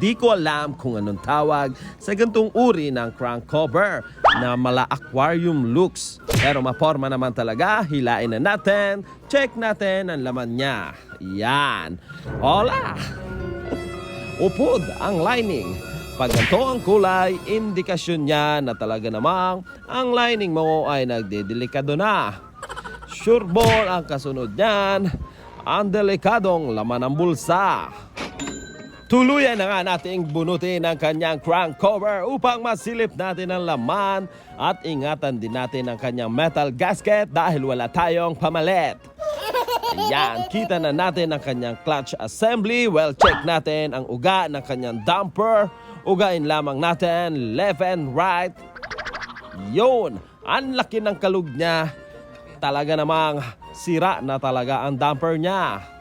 Di ko alam kung anong tawag sa gantong uri ng crank cover na mala aquarium looks. Pero maporma naman talaga, hilain na natin, check natin ang laman niya. Yan. Hola! Upod ang lining. Pag ganito ang kulay, indikasyon niya na talaga namang ang lining mo ay nagdedelikado na. Sure ball ang kasunod niyan, ang delikadong laman ng bulsa. Tuluyan na nga nating bunutin ang kanyang crank cover upang masilip natin ang laman at ingatan din natin ang kanyang metal gasket dahil wala tayong pamalit. Ayan, kita na natin ang kanyang clutch assembly. Well, check natin ang uga ng kanyang damper. Ugain lamang natin left and right. Yun, ang laki ng kalug niya. Talaga namang sira na talaga ang damper niya.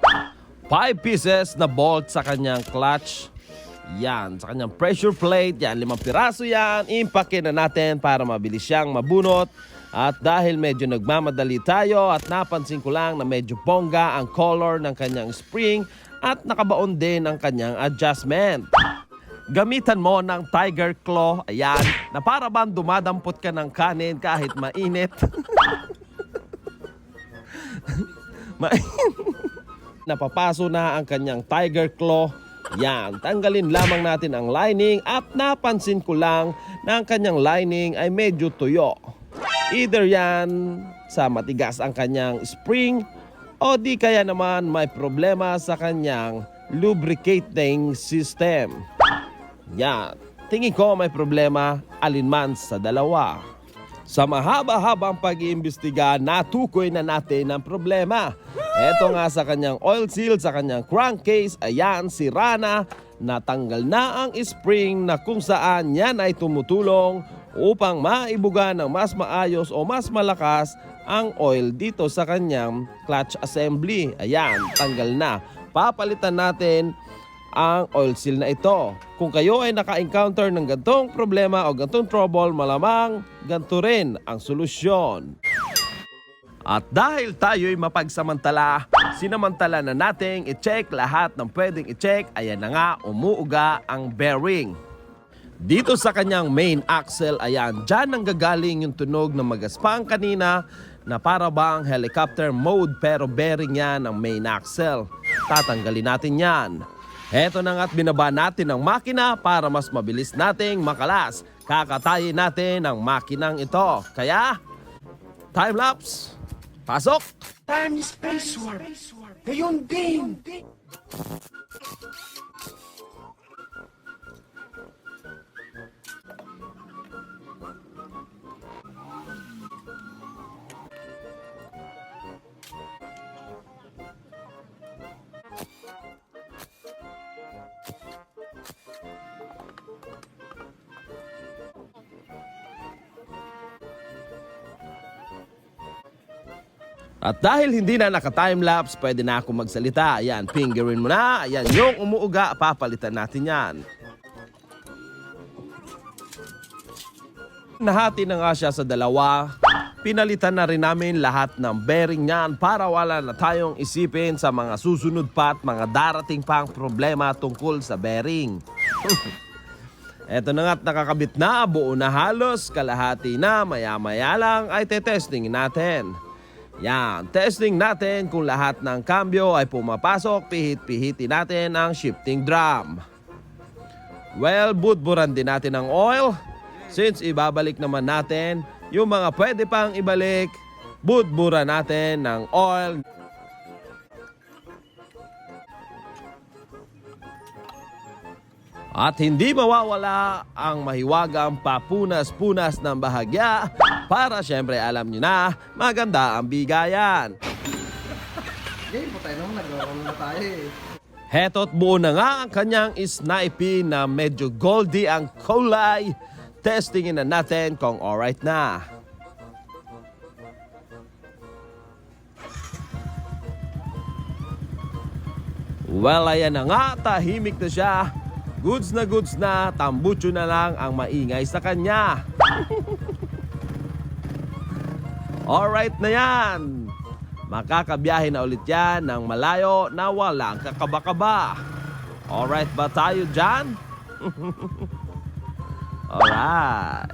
5 pieces na bolt sa kanyang clutch. Yan, sa kanyang pressure plate. Yan, 5 piraso yan. Impakin na natin para mabilis siyang mabunot. At dahil medyo nagmamadali tayo at napansin ko lang na medyo bongga ang color ng kanyang spring at nakabaon din ang kanyang adjustment. Gamitan mo ng tiger claw. Ayan, na para bang dumadampot ka ng kanin kahit mainit. Napapaso na ang kanyang tiger claw. Yan, tanggalin lamang natin ang lining at napansin ko lang na ang kanyang lining ay medyo tuyo. Either yan sa matigas ang kanyang spring o di kaya naman may problema sa kanyang lubricating system. Yan, tingin ko may problema alinman sa dalawa. Sa mahaba-habang pag-iimbestiga, natukoy na natin ang problema. Eto nga sa kanyang oil seal, sa kanyang crankcase, ayan, sira na, natanggal na ang spring na kung saan yan ay tumutulong upang maibuga ng mas maayos o mas malakas ang oil dito sa kanyang clutch assembly. Ayan, tanggal na. Papalitan natin ang oil seal na ito. Kung kayo ay naka-encounter ng gantong problema o gantong trouble, malamang ganito rin ang solusyon. At dahil tayo'y mapagsamantala, sinamantala na nating i-check lahat ng pwedeng i-check. Ayan na nga, umuuga ang bearing. Dito sa kanyang main axle, ayan, dyan nanggagaling yung tunog na magaspang kanina na para bang helicopter mode pero bearing yan ng main axle. Tatanggalin natin yan. Heto na nga't binaba natin ang makina para mas mabilis nating makalas. Kakatayin natin ang makinang ito. Kaya, time lapse. Pasok! Time space warp. Gayon din. At dahil hindi na naka-timelapse, pwede na ako magsalita. Ayan, fingerin mo na. Ayan, yung umuuga, papalitan natin yan. Nahati na nga siya sa dalawa. Pinalitan na rin namin lahat ng bearing niyan para wala na tayong isipin sa mga susunod pa at mga darating pang problema tungkol sa bearing. Eto na nga't nakakabit na, buo na halos, kalahati na, maya-maya lang ay tetestingin natin. Yan, testing natin kung lahat ng kambyo ay pumapasok, pihit-pihitin natin ang shifting drum. Well, budburan din natin ang oil. Since ibabalik naman natin yung mga pwede pang ibalik, budburan natin ng oil. At hindi mawawala ang mahiwagang papunas-punas ng bahagya para syempre alam nyo na maganda ang bigayan. Game po tayo naman, nagkaroon na tayo eh. Heto't buo na nga ang kanyang sniping na medyo goldy ang kulay. Testingin na natin kung alright na. Well, ayan na nga, tahimik na siya. Goods na, tambucho na lang ang maingay sa kanya. Alright na yan. Makakabiyahe na ulit yan ng malayo na walang kakaba-kaba. Alright ba tayo dyan? Alright.